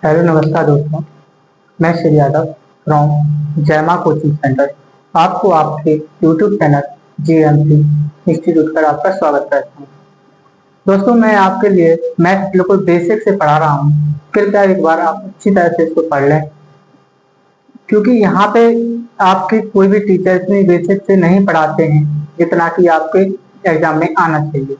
Hello नमस्कार दोस्तों। मैं Shri Yadav from Jayma coaching centre आपको आपके यूट्यूब चैनल जीएमसी इंस्टीट्यूट पर आपका स्वागत करता हूँ। दोस्तों, मैं आपके लिए मैथ बिल्कुल बेसिक से पढ़ा रहा हूँ। कृपया एक बार आप अच्छी तरह से इसको पढ़ लें, क्योंकि यहाँ पे आपके कोई भी टीचर इतनी बेसिक से नहीं पढ़ाते हैं जितना कि आपके एग्जाम में आना चाहिए।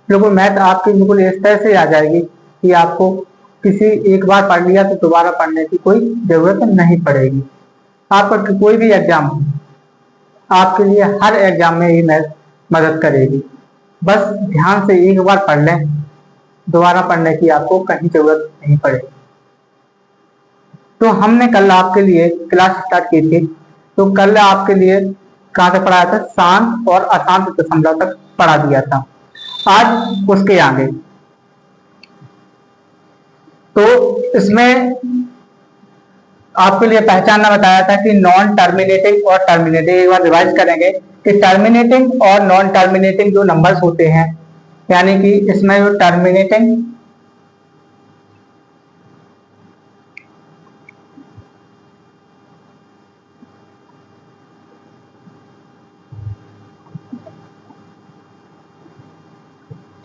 बिल्कुल मैथ आपकी बिल्कुल इस तरह से आ जाएगी कि आपको किसी एक बार पढ़ लिया तो दोबारा पढ़ने की कोई जरूरत नहीं पड़ेगी। आपका कोई भी एग्जाम हो, आपके लिए हर एग्जाम में ये मैथ मदद करेगी। बस ध्यान से एक बार पढ़ लें, दोबारा पढ़ने की आपको कहीं जरूरत नहीं पड़ेगी। तो हमने कल आपके लिए क्लास स्टार्ट की थी, तो कल आपके लिए कहाँ तक पढ़ाया था? शांत और अशांत दशमलव तक पढ़ा दिया था। आज उसके आगे तो इसमें आपके लिए पहचानना बताया था कि नॉन टर्मिनेटिंग और टर्मिनेटिंग। एक बार रिवाइज करेंगे कि टर्मिनेटिंग और नॉन टर्मिनेटिंग जो नंबर्स होते हैं, यानी कि इसमें जो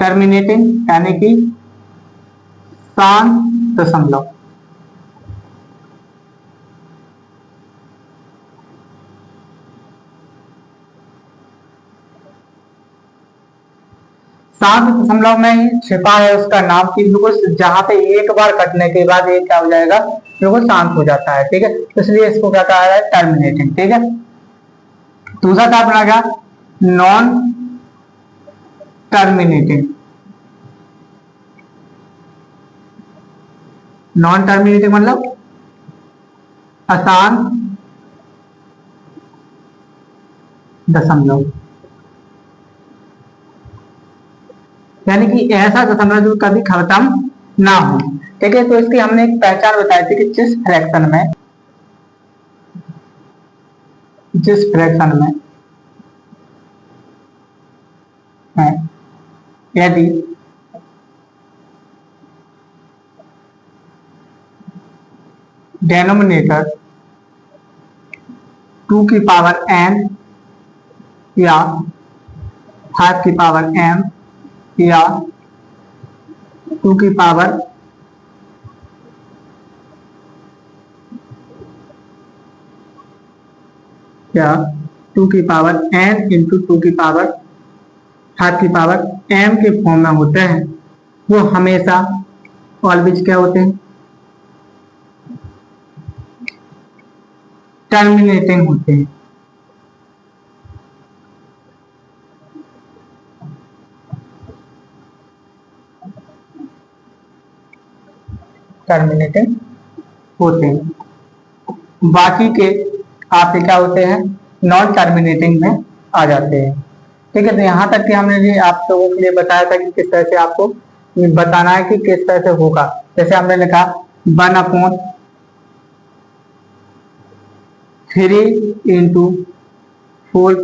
टर्मिनेटिंग यानी कि शांत दशमलव, शांत दशमलव में ही छिपा है उसका नाम की बिल्कुल जहां पे एक बार कटने के बाद ये क्या हो जाएगा, बिल्कुल शांत हो जाता है। ठीक है, इसलिए इसको क्या कहा है? टर्मिनेटिंग। ठीक है, दूसरा क्या बना गया? Non terminating. नॉन टर्मिनेटिंग मतलब अशांत दशमलव, यानी कि ऐसा दशमलव जो कभी खत्म ना हो। ठीक है, तो इसकी हमने एक पहचान बताई थी कि जिस फ्रैक्शन में है, यदि डेनोमिनेटर 2 की पावर n या 5 की पावर m या 2 की पावर या 2 की पावर n इंटू 2 की पावर 5 की पावर m के फॉर्म में होते हैं, वो हमेशा ऑलवेज क्या होते हैं? टर्मिनेटिंग होते हैं। टर्मिनेटिंग होते हैं, बाकी के आपके क्या होते हैं? नॉन टर्मिनेटिंग में आ जाते हैं। ठीक है, तो यहाँ तक कि हमने भी आप लोगों के लिए बताया था कि किस तरह से आपको ये बताना है कि किस तरह से होगा। जैसे हमने लिखा 1/3 इंटू 4,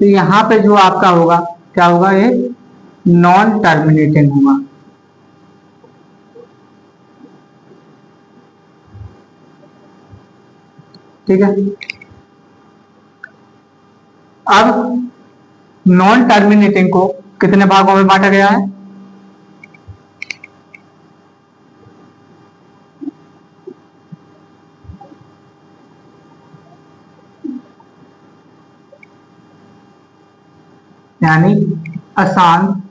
तो यहाँ पे जो आपका होगा क्या होगा? ये नॉन टर्मिनेटिंग होगा। ठीक है, अब नॉन टर्मिनेटिंग को कितने भागों में बांटा गया है? यानी अशांत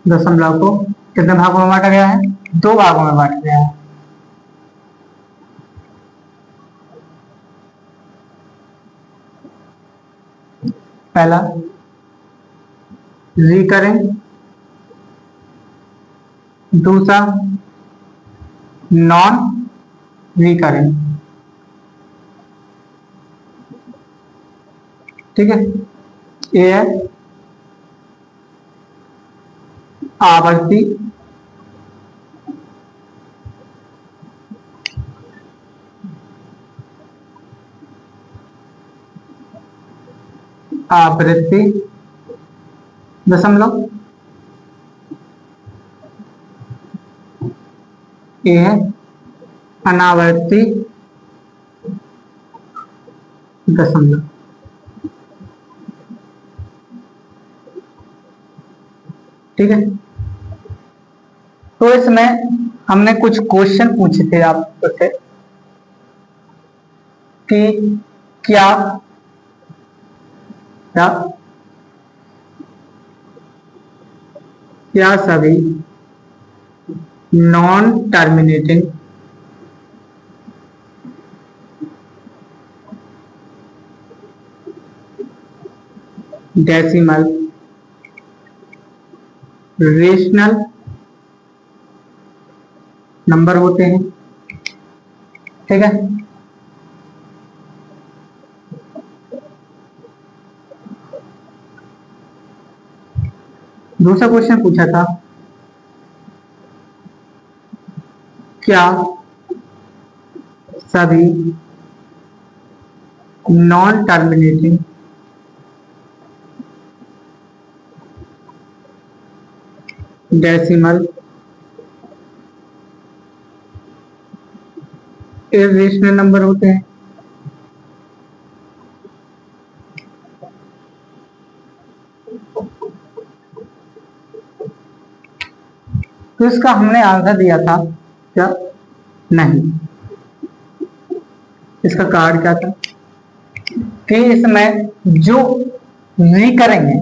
दशमलव को कितने भागों में बांटा गया है? 2 भागों में बांटा गया है। पहला रिकरेंट, दूसरा नॉन रिकरेंट। ठीक है, ये है आवर्ती आवृत्ति दशमलव, ये है अनावर्ती दशमलव। ठीक है, तो इसमें हमने कुछ क्वेश्चन पूछे थे आपसे कि क्या क्या क्या सभी non terminating decimal rational number होते हैं। ठीक है, दूसरा क्वेश्चन पूछा था क्या सभी non terminating decimal irrational number होते हैं। तो इसका हमने आंसर दिया था क्या, नहीं। इसका कार्ड क्या था कि इसमें जो री करेंगे,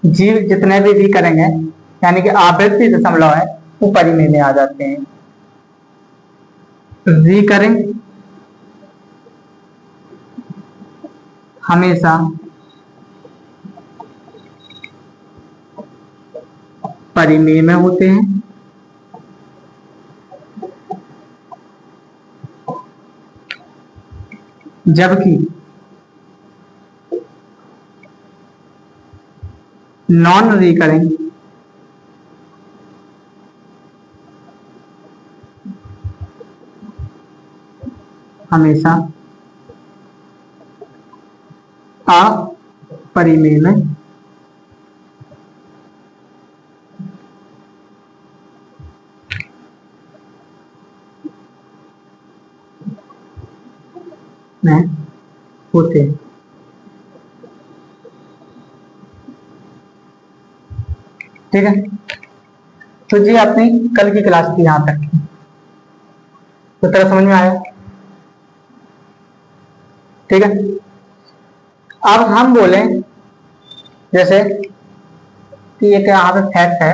जीव जितने भी री करेंगे यानी कि आवृत्ति दशमलव है वो परिमेय में आ जाते हैं। री करें हमेशा परिमेय में होते हैं, जबकि नॉन रिकरिंग हमेशा अपरिमेय में होते हैं। ठीक है, तो जी अपनी कल की क्लास थी यहां तक, तो तरह समझ में आया। ठीक है, अब हम बोले जैसे कि एक यहाँ पे फैक्ट है,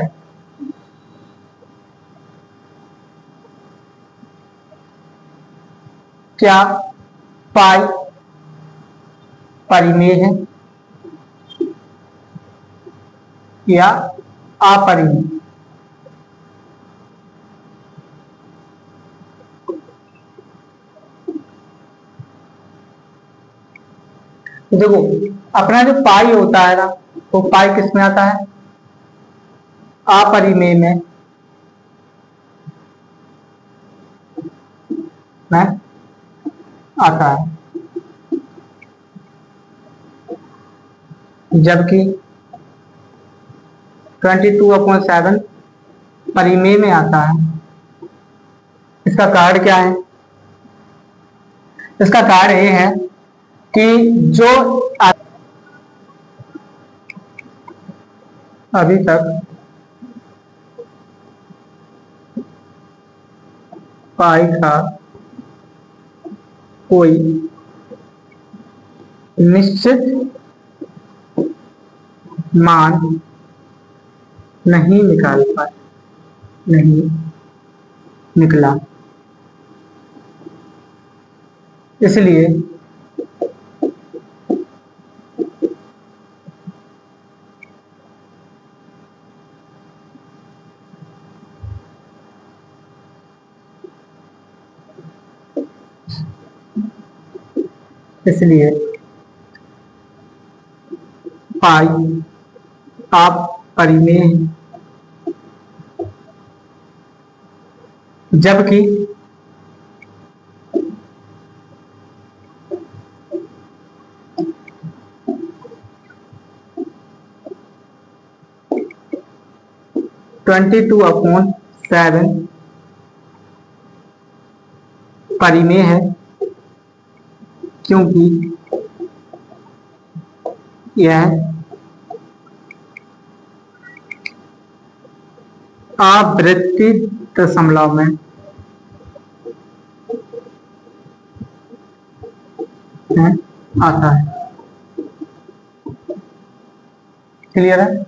क्या पाई परिमेय है या अपरिमेय। देखो अपना जो पाई होता है ना, वो पाई किस में आता है, अपरिमेय में आता है, जबकि 22/7 परिमेय में आता है। इसका कारण क्या है, इसका कारण ये है कि जो अभी तक पाई का कोई निश्चित मान नहीं निकाल पाए, नहीं निकला, इसलिए इसलिए पाई आप परिमेय है, जबकि 22/7 परिमेय है, क्योंकि यह आवृत्ति दशमलव में आता है। क्लियर है?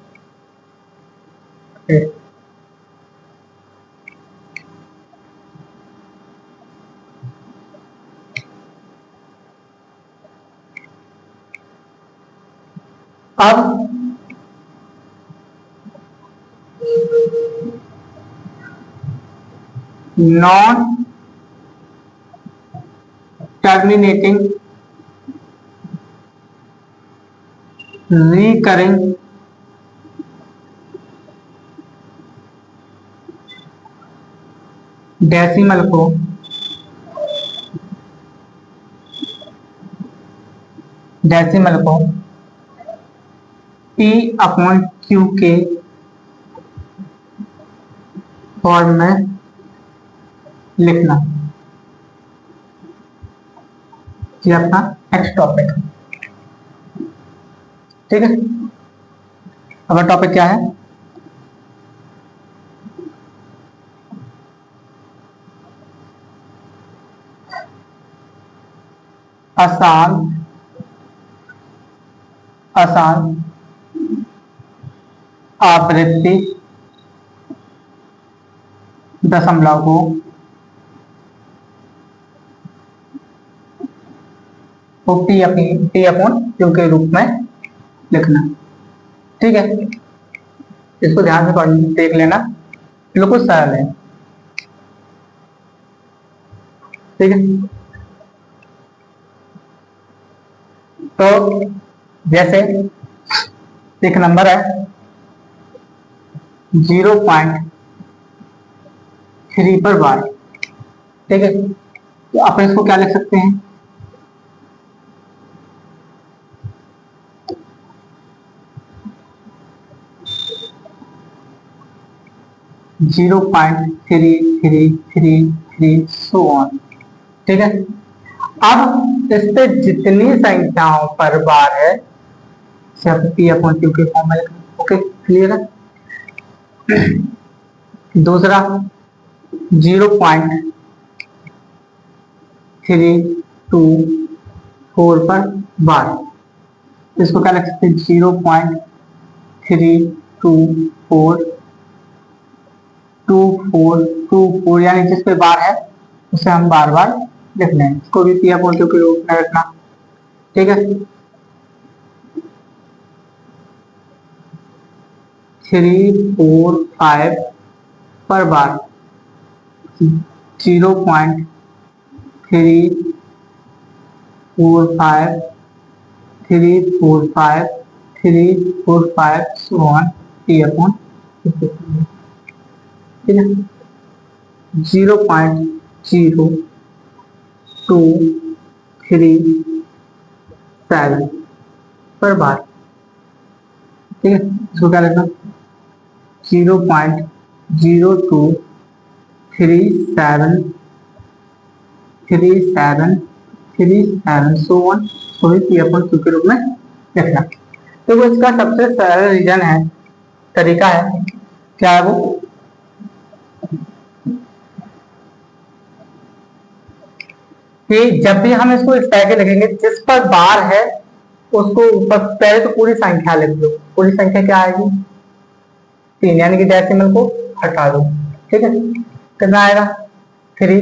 अब नॉन टर्मिनेटिंग रिकरिंग डेसिमल को P/Q के फॉर्म में लिखना, ये अपना नेक्स्ट टॉपिक है। ठीक है, अब टॉपिक क्या है? आसान आवृत्ति दशमलव को P/Q के रूप में लिखना। ठीक है, इसको ध्यान से पढ़ देख लेना, बिल्कुल सरल है। ठीक है, तो जैसे एक नंबर है 0.3 पर बार। ठीक है, तो आप इसको क्या लिख सकते हैं? 0.3333 सो ऑन। ठीक है, अब इस पे जितनी संख्याओं पर बार है P/Q के फॉर्म में लिखना। ओके, क्लियर है? दूसरा 0.324 पर बार, इसको क्या लिख सकते हैं? 0.324 यानी जिस पे बार है उसे हम बार बार लिख लें, इसको भी P/Q के रूप में रखना। ठीक है, 345 पर बार 0.345 सो ऑन P/Q। ठीक है, 0.0237 पर बार। ठीक है, इसको क्या लिखना? 0.0237 सो ऑन, तो भी P/Q के रूप में लिखना। तो वो इसका सबसे सरल रीजन है, तरीका है, क्या है वो? कि जब भी हम इसको इस तरह के लिखेंगे, जिस पर बार है उसको ऊपर पहले तो पूरी संख्या लिख दो। पूरी संख्या क्या आएगी? 3, यानी कि डेसिमल को हटा दो। ठीक है, कितना आएगा? 3।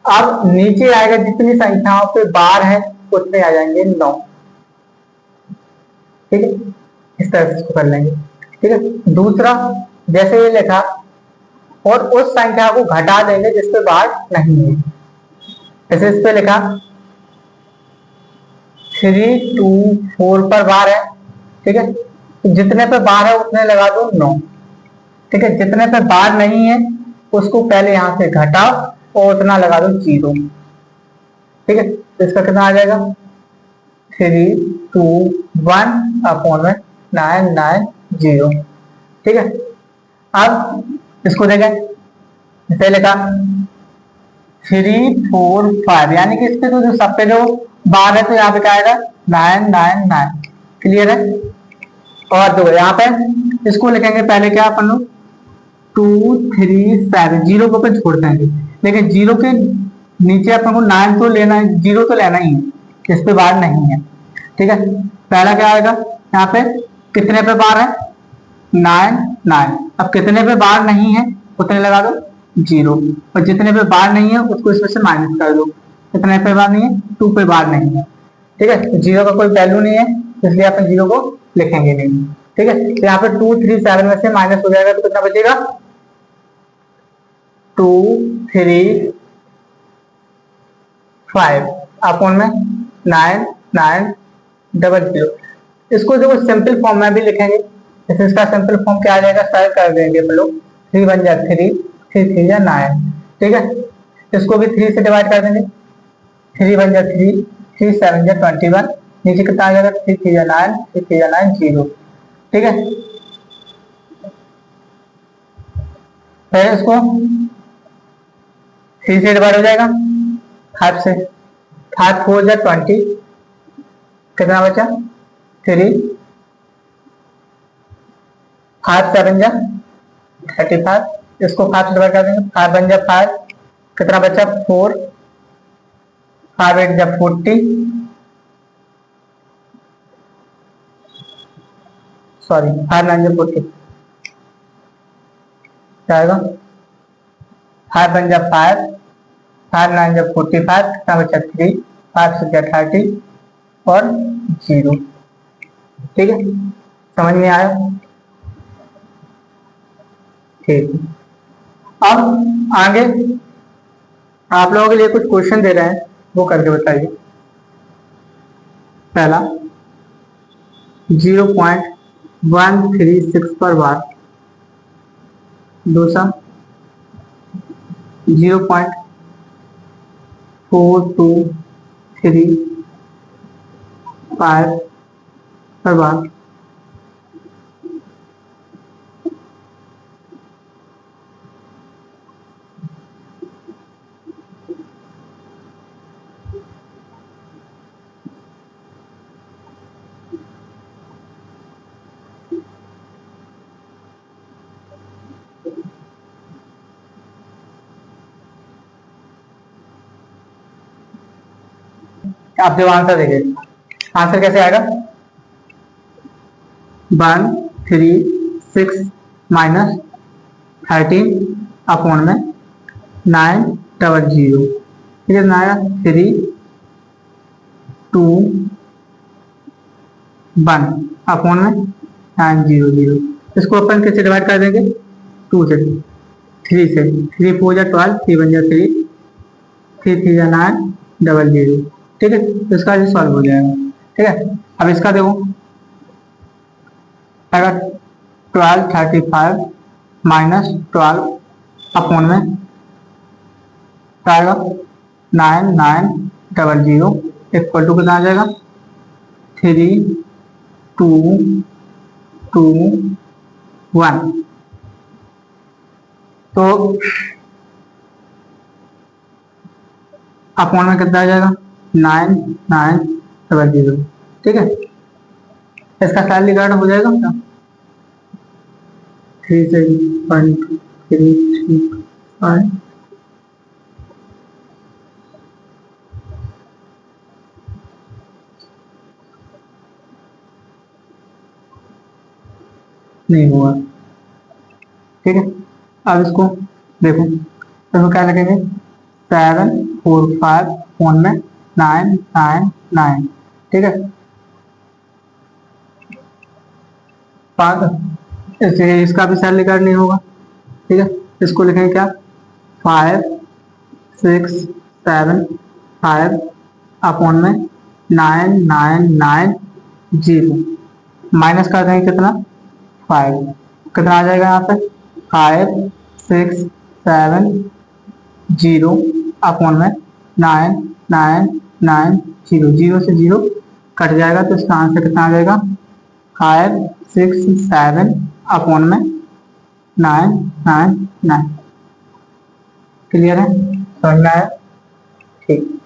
अब नीचे आएगा जितनी संख्याओं पे बार है उतने आ जाएंगे 9। ठीक है, इस तरह से इसको कर लेंगे। ठीक है, दूसरा जैसे ये लिखा और उस संख्या को घटा देंगे जिस पे बार नहीं है। जैसे इस पे लिखा 324 पर बार है। ठीक है, जितने पे बार है उतने लगा दो 9। ठीक है, जितने पे बार नहीं है उसको पहले यहां से घटाओ और उतना लगा दो 0। ठीक है, तो इसका कितना आ जाएगा? 321/990। ठीक है, अब इसको देखें, इसे लिखा 3 4 5, यानी कि इसके तो जो सब पे जो बार है तो यहाँ पे क्या आएगा 9 9 9। क्लियर है। और जो यहाँ पे इसको लिखेंगे पहले क्या अपन लोग 2 3 7, जीरो को अपन छोड़ देंगे, लेकिन जीरो के नीचे अपन को 9 तो लेना है, जीरो तो लेना ही है, इस पे बार नहीं है। ठीक है, पहला क्या आएगा यहाँ पे, कितने पे बार है 9 9। अब कितने पे बार नहीं है उतने लगा दो 0, और जितने पे बार नहीं है उसको इसमें से माइनस कर दो। कितने पे बार नहीं है 2 पे बार नहीं है। ठीक है, जीरो का कोई वैल्यू नहीं है इसलिए अपन जीरो को लिखेंगे नहीं। ठीक है, तो यहाँ पे 2 3 7 में से माइनस हो जाएगा तो कितना बचेगा 2 3 5 अपॉन में 9 9 0 0। इसको जो सिंपल फॉर्म में भी लिखेंगे, इसका सिंपल फॉर्म क्या आ जाएगा, सरल कर देंगे हम लोग, 3 1 जा 3 3 3 जा 9। ठीक है, इसको भी 3 से डिवाइड कर देंगे, 3 1 जा 3 3 7 जा 21, नीचे कितना आ जाएगा 3 3 जा 9 3 3 जा 9 0। ठीक है, फिर इसको 3 से डिवाइड हो जाएगा 5 से, 5 4 जा 20, कितना बचा 3, 5 7 जा 35, इसको 5 से डिवाइड कर देंगे, 5 1 जा 5, कितना बचा 4, 5 8 जा 40, सॉरी 5 9 जा 40, क्या आएगा 5 1 जा 5, 5 9 जा 45, कितना बचा 3, 5 6 जा 30 और 0। ठीक है, समझ में आया। ठीक, अब आगे आप लोगों के लिए कुछ क्वेश्चन दे रहे हैं, वो करके बताइए। पहला 0.136 पर बार, दूसरा 0.4235 पर बार, आप जब आंसर देखिए, आंसर कैसे आएगा 136 माइनस 13 अपॉन में 900। ठीक है, 3 2 1 अपॉन में 900। इसको अपन कैसे डिवाइड कर देंगे 2 से, 3 से, 3 4 जा 12, 3 1 जा 3, 3 3 जा 9 00। ठीक है, तो इसका ये सॉल्व हो जाएगा। ठीक है, अब इसका देखो, अगर 1235 माइनस 12 अपॉन में क्या आएगा 9900 इक्वल टू कितना आ जाएगा 3 2 2 1। तो अपॉन में कितना आ जाएगा 9900। ठीक है, इसका सरलीकरण हो जाएगा क्या 3 से 1 2 3 3 5 नहीं हुआ। ठीक है, अब इसको देखो, तो क्या लगेंगे 7 4 5 फोन में 9 9 9। ठीक है, इसे इसका भी सरलीकरण नहीं होगा। ठीक है, इसको लिखेंगे क्या 5 6 7 5 अपॉन में 9 9 9 0, माइनस कर देंगे कितना 5, कितना आ जाएगा यहाँ पे 5 6 7 0 अपॉन में 9 9 9 0, 0 से 0 कट जाएगा, तो इसका आंसर कितना आ जाएगा 5 6 7 अपॉन में नाइन नाइन नाइन। क्लियर है, समझ में आया? ठीक।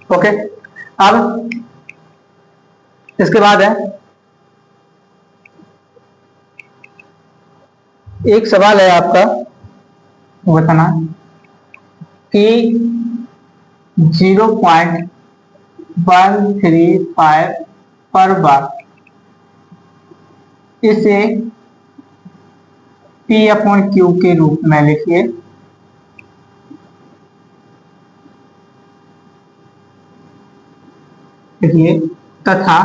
ओके, अब इसके बाद है एक सवाल है आपका, वो बताना कि 0.135 पर बार इसे P/Q के रूप में लिखिए। लिखिए तथा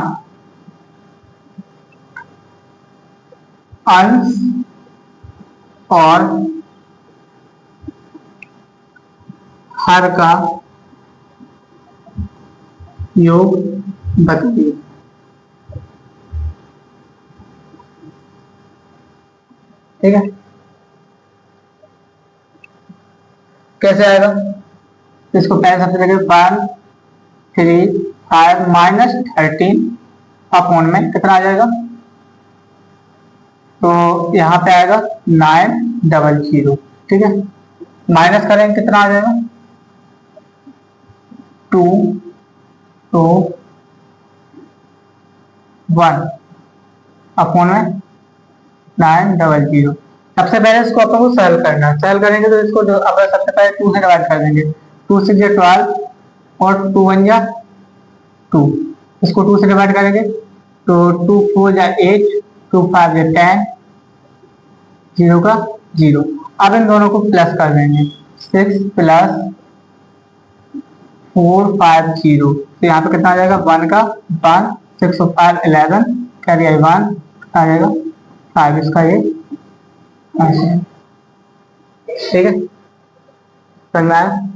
अंश और हर का योग बताइए। ठीक है, कैसे आएगा? इसको पहले सबसे पहले 135 माइनस 13 अपॉन में कितना आ जाएगा? तो यहाँ पे आएगा 900। ठीक है, माइनस करेंगे कितना आ जाएगा? 2 2 1 अपॉन में 900। सबसे पहले इसको अपन को सॉल्व करना है। सॉल्व करेंगे तो इसको अपन सबसे पहले 2 से डिवाइड कर देंगे। 2 6 या 12 और 2 1 या 2। इसको 2 से डिवाइड करेंगे तो 2 4 या 8, 2 5 या 10, 0 का 0। अब इन दोनों को प्लस कर देंगे। 6 प्लस 4 5 0, तो यहाँ पे कितना आ जाएगा? 1 का 1, 6 और 5 11, कैरी आई 1 आ जाएगा 5। इसका ये आंसर है। ठीक है, समझ में आया?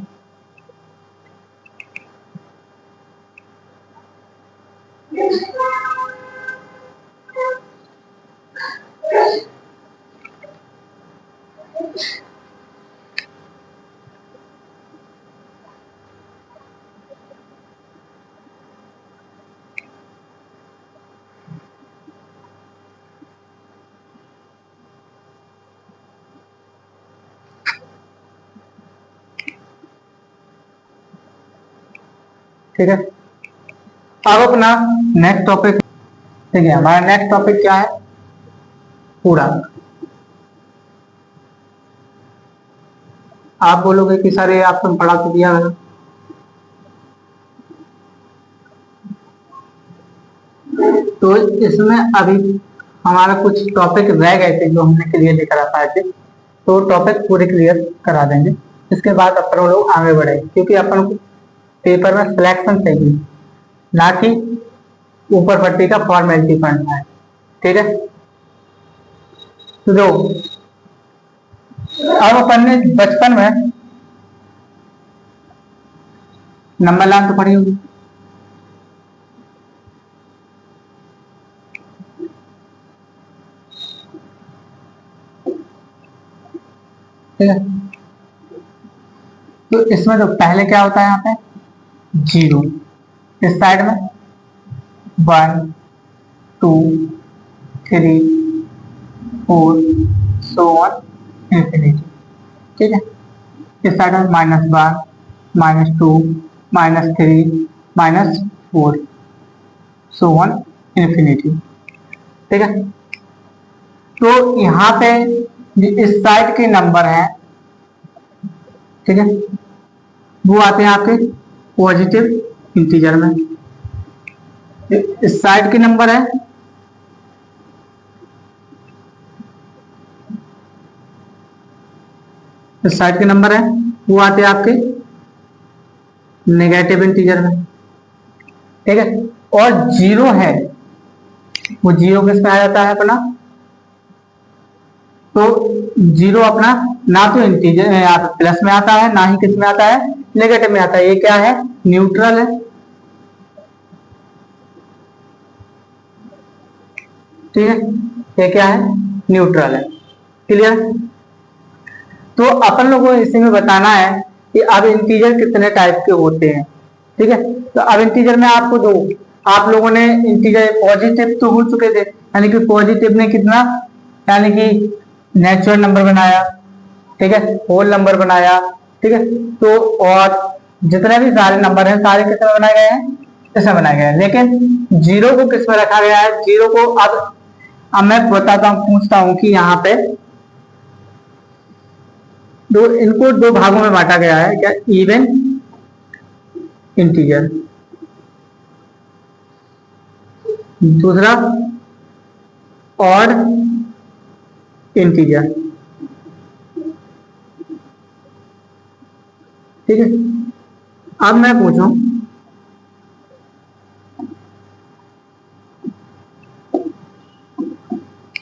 ठीक है, अब अपना नेक्स्ट टॉपिक। ठीक है, हमारा नेक्स्ट टॉपिक क्या है? पूरक। आप बोलोगे कि सर ये आपने पढ़ा तो दिया है, तो इसमें अभी हमारा कुछ टॉपिक रह गए थे जो हमने क्लियर नहीं करा पाए थे, तो टॉपिक पूरे क्लियर करा देंगे। इसके बाद अपन लोग आगे बढ़ेंगे, क्योंकि अपन को पेपर में सिलेक्शन चाहिए, ना कि ऊपर पट्टी का फॉर्मेलिटी पढ़ना है। ठीक है, तो जो अब अपन ने बचपन में नंबर लाइन तो पढ़ी होगी। ठीक है, तो इसमें तो पहले क्या होता है? यहाँ पे 0, इस साइड में 1 2 3 4 सो ऑन इंफिनिटी। ठीक है, इस साइड में -1 -2 -3 -4 सो ऑन इंफिनिटी। ठीक है, तो यहाँ पे इस साइड के नंबर हैं, ठीक है, वो आते हैं आपके पॉजिटिव इंटीजर में। इस साइड के नंबर है, इस साइड के नंबर है, वो आते हैं आपके नेगेटिव इंटीजर में। ठीक है, और 0 है, वो 0 किस में आ जाता है अपना? तो 0 अपना ना तो इंटीजर यहाँ पे प्लस में आता है, ना ही किस में आता है? नेगेटिव में आता है। ये क्या है? न्यूट्रल है। ठीक है, ये क्या है? न्यूट्रल है। क्लियर? तो अपन लोगों को इसी में बताना है कि अब इंटीजर कितने टाइप के होते हैं। ठीक है, तो अब इंटीजर में आपको दो, आप लोगों ने इंटीजर पॉजिटिव तो हो चुके थे, यानी कि पॉजिटिव ने कितना, यानी कि नेचुरल नंबर बनाया, ठीक है, होल नंबर बनाया, ठीक है, तो और जितने भी सारे नंबर हैं सारे किसमें बनाए गए हैं, इसमें बनाया गया है। लेकिन जीरो को किसमें रखा गया है, जीरो को अब मैं बताता हूँ, पूछता हूँ कि यहाँ पे इनको दो भागों में बांटा गया है, क्या, इवन इंटीजर, दूसरा ऑड इंटीजर। ठीक है, अब मैं पूछूं,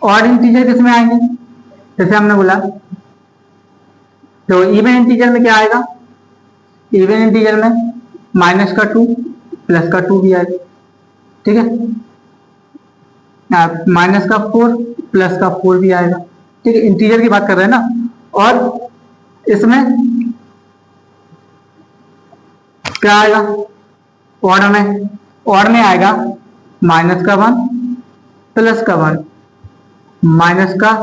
ऑड इंटीजर किसमें आएंगे, जैसे हमने बोला, तो इवन इंटीजर में क्या आएगा, इवन इंटीजर में माइनस का 2 प्लस का 2 भी आएगा, ठीक है, माइनस का 4 प्लस का 4 भी आएगा, ठीक है, इंटीजर की बात कर रहे हैं ना। और इसमें क्या आएगा, ऑड में आएगा माइनस का 1 प्लस का 1 माइनस का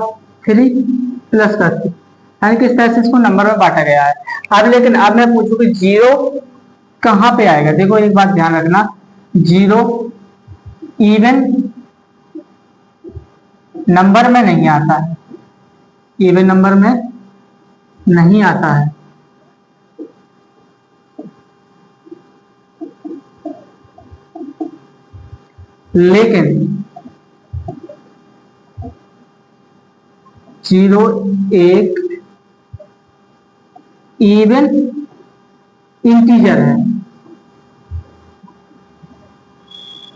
3 प्लस का 3, यानी कि इस तरह से इसको नंबर में बांटा गया है। अब लेकिन अब मैं पूछूं कि जीरो कहां पे आएगा, देखो एक बात ध्यान रखना, जीरो इवन नंबर में नहीं आता है, इवन नंबर में नहीं आता है, लेकिन जीरो एक इवन इंटीजर है,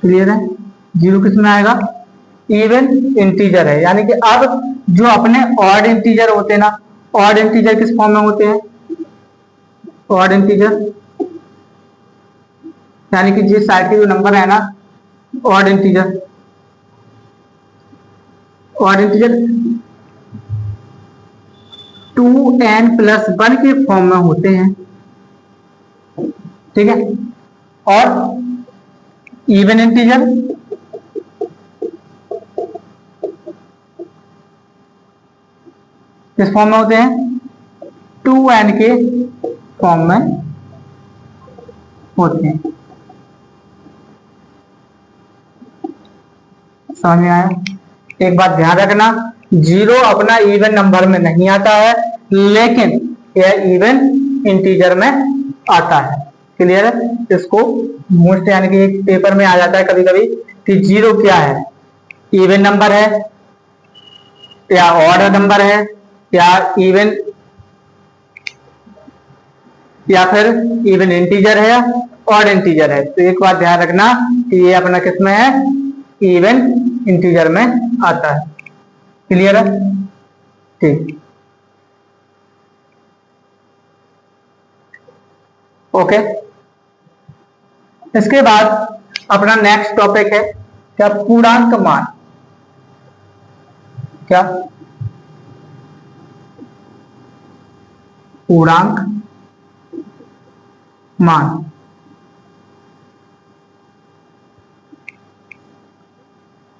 क्लियर है, जीरो किस में आएगा, इवन इंटीजर है, यानी कि अब जो अपने ऑड इंटीजर होते हैं ना, ऑड इंटीजर किस फॉर्म में होते हैं, ऑड इंटीजर यानी कि जिस साइड के जो नंबर है ना, odd integer, odd integer 2n+1 के फॉर्म में होते हैं, ठीक है, और इवन इंटीजर किस फॉर्म में होते हैं, 2n के फॉर्म में होते हैं। समझ में आया, एक बात ध्यान रखना, जीरो अपना इवन नंबर में नहीं आता है, लेकिन यह इवन इंटीजर में आता है, क्लियर है, इसको मोस्ट यानी कि एक पेपर में आ जाता है कभी कभी कि जीरो क्या है, इवन नंबर है या ऑड नंबर है या इवन या फिर इवन इंटीजर है या ऑड इंटीजर है। तो एक बात ध्यान रखना कि ये अपना किसमें है, इवन इंटीजर में आता है, क्लियर है, ठीक, ओके। इसके बाद अपना नेक्स्ट टॉपिक है क्या, पूर्णांक मान, क्या, पूर्णांक मान,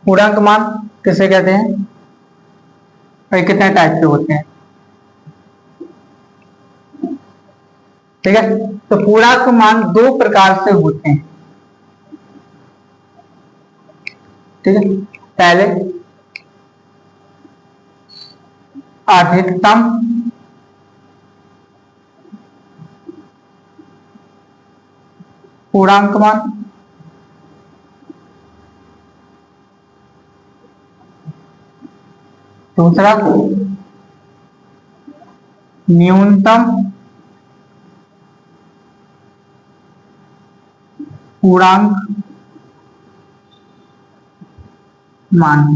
पूर्णांक मान किसे कहते हैं और कितने टाइप के होते हैं, ठीक है, तो पूर्णांक मान दो प्रकार से होते हैं, ठीक है, पहले अधिकतम पूर्णांक मान, दूसरा न्यूनतम पूर्णांक मान,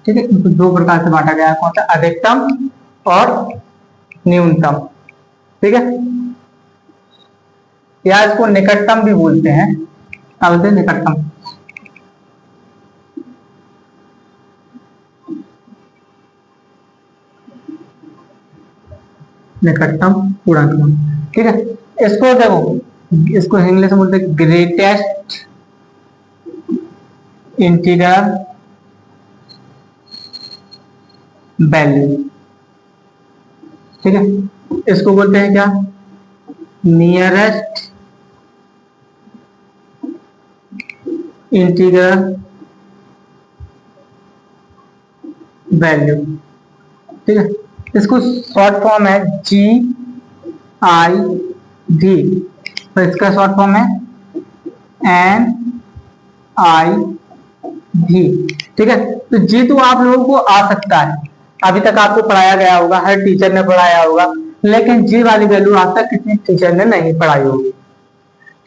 ठीक है, इनको दो प्रकार से बांटा गया है, कौन सा, अधिकतम और न्यूनतम, ठीक है, या इसको निकटतम भी बोलते हैं, क्या बोलते हैं, निकटतम, निकटतम पूर्णांक। ठीक है, इसको देखो, इसको इंग्लिश में बोलते हैं ग्रेटेस्ट इंटीग्रल वैल्यू। ठीक है, इसको बोलते हैं क्या, नियरेस्ट इंटीग्रल वैल्यू। ठीक है, इसको शॉर्ट फॉर्म है जी आई डी, तो इसका शॉर्ट फॉर्म है एन आई भी। ठीक है, तो जी तो आप लोगों को आ सकता है, अभी तक आपको पढ़ाया गया होगा, हर टीचर ने पढ़ाया होगा, लेकिन जी वाली वैल्यू आज तक किसी टीचर ने नहीं पढ़ाई होगी।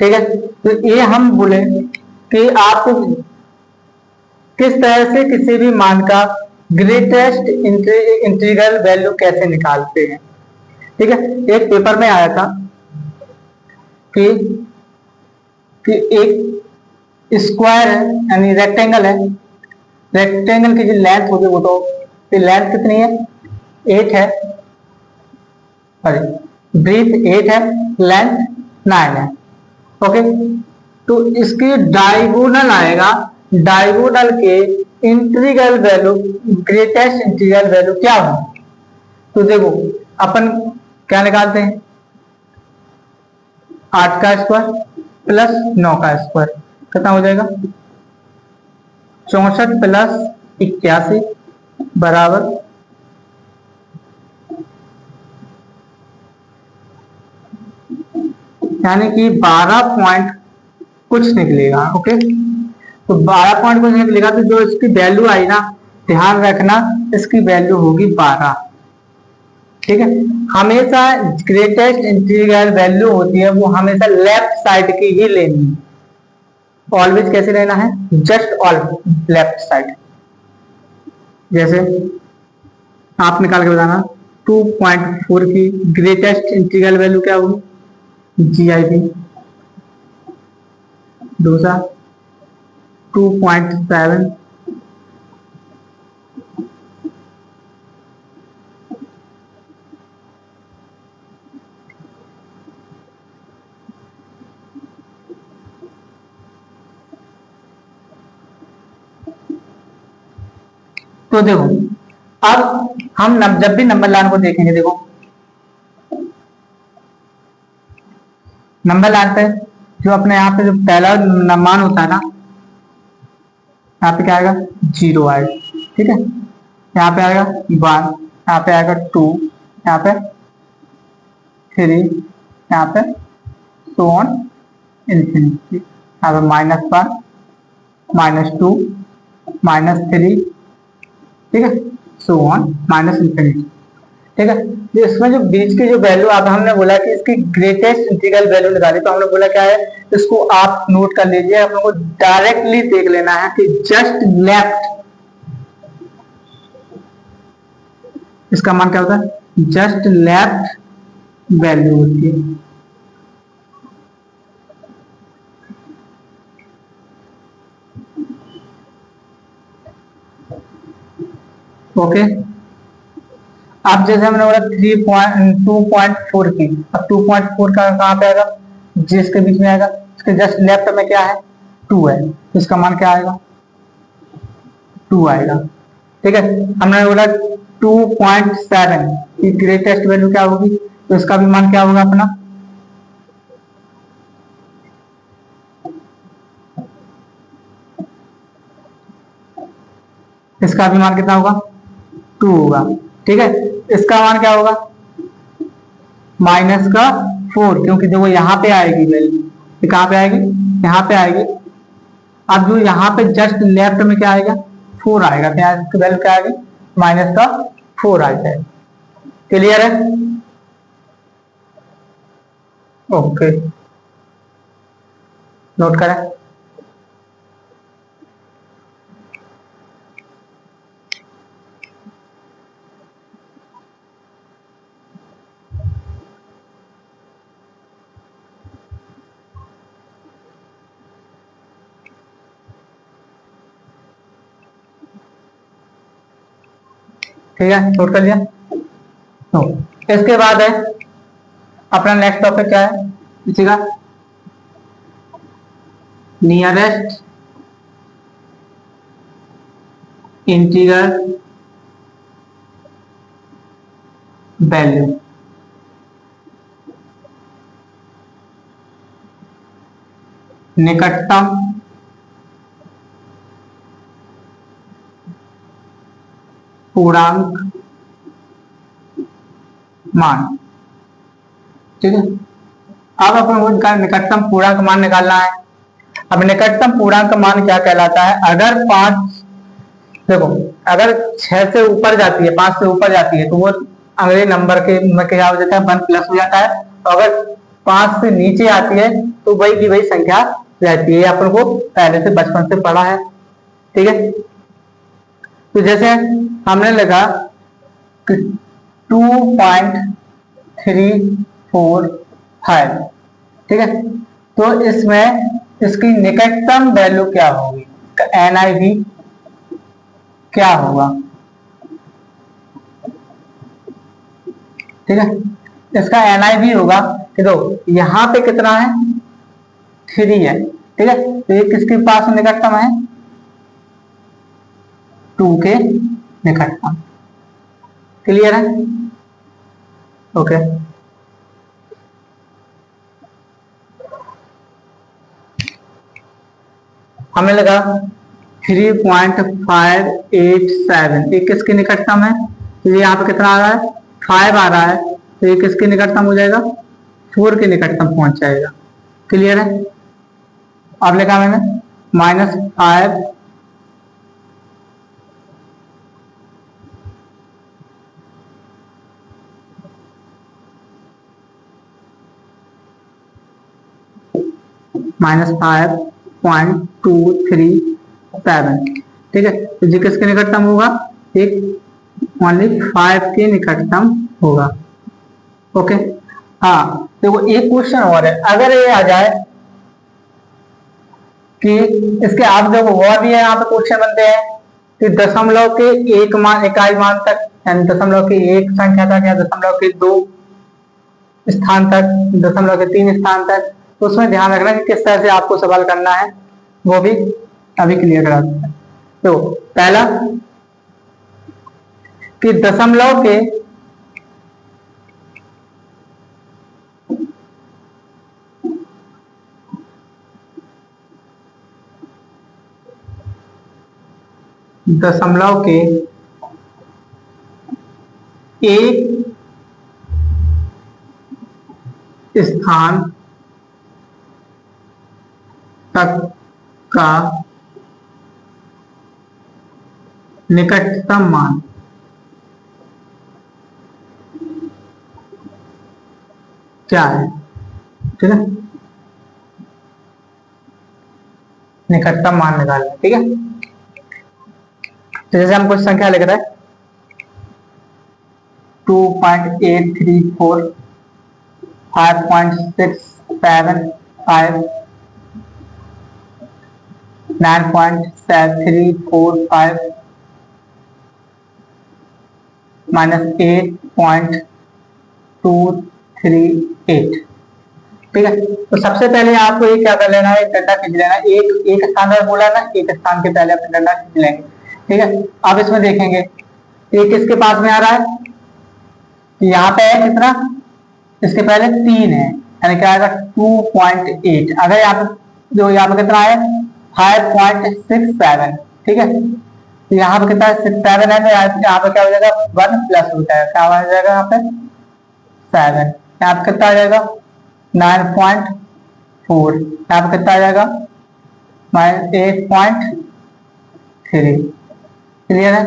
ठीक है, तो ये हम बोले कि आपको किस तरह से किसी भी मान का ग्रेटेस्ट इंटीग्रल वैल्यू कैसे निकालते हैं। ठीक है, एक पेपर में आया था कि एक स्क्वायर है, यानी रेक्टेंगल है, रेक्टेंगल की जो लेंथ होगी वो तो लेंथ कितनी है, 8 है, सॉरी ब्रीथ 8 है, लेंथ 9 है। ओके, तो इसकी डायगोनल आएगा, डायगोनल के integral value, greatest integral value क्या हो। तो देखो अपन क्या निकालते हैं, 8 का स्क्वायर प्लस 9 का स्क्वायर कितना हो जाएगा, 64 प्लस 81 बराबर, यानी कि 12 पॉइंट कुछ निकलेगा। ओके, तो 12 पॉइंट कुछ निकलेगा, तो जो इसकी वैल्यू आई ना, ध्यान रखना इसकी वैल्यू होगी 12। ठीक है, हमेशा ग्रेटेस्ट इंटीग्रल वैल्यू होती है वो हमेशा लेफ्ट साइड की ही लेनी है। ऑलवेज कैसे लेना है, जस्ट ऑल लेफ्ट साइड। जैसे आप निकाल के बताना 2.4 की ग्रेटेस्ट इंटीग्रल वैल्यू क्या होगी, जी आई बी। दूसरा 2.7, तो देखो अब हम जब भी नंबर लाइन को देखेंगे, देखो नंबर लाइन पे जो अपने यहाँ पे जो पहला मान होता है ना, यहाँ पे क्या आएगा, 0 आएगा। ठीक है, यहाँ पे आएगा 1, यहाँ पे आएगा 2, यहाँ पे 3, यहाँ पे सो ऑन इन्फिनिटी, यहाँ पे -1, -2, -3, ठीक है, सो ऑन माइनस इन्फिनिटी। ठीक है, तो इसमें जो बीच की जो वैल्यू, अब हमने बोला कि इसकी ग्रेटेस्ट इंटीग्रल वैल्यू निकाली, तो हमने बोला क्या है, इसको आप नोट कर लीजिए, आप लोगों को डायरेक्टली देख लेना है कि जस्ट लेफ्ट, इसका मान क्या होता है, जस्ट लेफ्ट वैल्यू होती है। ओके, अब जैसे हमने बोला 2.4 की, अब 2.4 का कहाँ पे आएगा, जिसके बीच में आएगा, इसके जस्ट लेफ्ट में क्या है, 2 है, तो इसका मान क्या आएगा, 2 आएगा। ठीक है, हमने बोला 2.7 की ग्रेटेस्ट वैल्यू क्या होगी, तो इसका भी मान क्या होगा अपना, इसका भी मान कितना होगा, 2 होगा। ठीक है, इसका मान क्या होगा, -4, क्योंकि देखो यहाँ पे आएगी वैल्यू, कहाँ पे आएगी, यहाँ पे आएगी। अब जो यहाँ पे जस्ट लेफ्ट में क्या आएगा, 4 आएगा, तो यहाँ इसकी वैल्यू क्या आएगी, -4 आ जाएगा। क्लियर है, ओके, नोट करें। ठीक है, नोट कर लिया, इसके बाद है अपना नेक्स्ट टॉपिक क्या है इसी का, नियरेस्ट इंटीजर वैल्यू। निकटतम पूर्णांक मान। ठीक है, अब अपन को निकटतम पूर्णांक मान निकालना है। अब निकटतम पूर्णांक मान क्या कहलाता है? अगर 5, देखो अगर 6 से ऊपर जाती है, 5 से ऊपर जाती है तो वो अगले नंबर के में क्या हो जाता है, 1 प्लस हो जाता है। और अगर 5 से नीचे आती है तो वही की वही संख्या रहती है। अपन को पहले से बचपन से पढ़ा है। ठीक है, तो जैसे हमने लिखा कि 2.345, ठीक है, तो इसमें इसकी निकटतम वैल्यू क्या होगी, NIV क्या होगा? ठीक है, इसका NIV होगा कि दो यहाँ पे कितना है, 3 है। ठीक है, तो ये किसके पास निकटतम है, 2 के निकटतम। क्लियर है? ओके, हमें लगा 3.587 ये किसके निकटतम है? तो ये यहाँ पे कितना आ रहा है, 5 आ रहा है, तो ये किसके निकटतम हो जाएगा, 4 के निकटतम पहुंच जाएगा। क्लियर है? अब लिखा मैंने -5 -5.237। ठीक है, तो ये किसके निकटतम होगा, एक ओनली 5 के निकटतम होगा। ओके, हाँ देखो एक क्वेश्चन और है, अगर ये आ जाए कि इसके आप देखो और भी है यहाँ पे क्वेश्चन बनते हैं कि दशमलव के एक मान, इकाई मान तक, यानी दशमलव के एक संख्या तक या दशमलव के 2 स्थान तक, दशमलव के 3 स्थान तक, तो उसमें ध्यान रखना कि किस तरह से आपको सवाल करना है, वो भी अभी क्लियर करा देते हैं। तो पहला कि दशमलव के एक स्थान तक का निकटतम मान क्या है? ठीक है, निकटतम मान निकालना। ठीक है, तो जैसे हम कुछ संख्या लिख रहे हैं 2.834, 5.675, 9.345, -8.238। ठीक है, तो सबसे पहले आपको ये क्या कर लेना है, डंडा खींच लेना है। एक स्थान पर बोला ना, एक स्थान के पहले अपने डंडा खींच लेंगे। ठीक है, अब इसमें देखेंगे एक किसके पास में आ रहा है, यहाँ पे है कितना, इसके पहले 3 है, यानी क्या आएगा 2.8। अगर यहाँ पे जो यहाँ पे कितना है 5.67। ठीक है, तो यहाँ पे कितना 67 है, तो यहाँ पे क्या हो जाएगा 1 प्लस हो जाएगा, क्या हो जाएगा यहाँ पे 7। यहाँ पे कितना आ जाएगा 9.4, यहाँ पे कितना आ जाएगा -8.3। क्लियर है?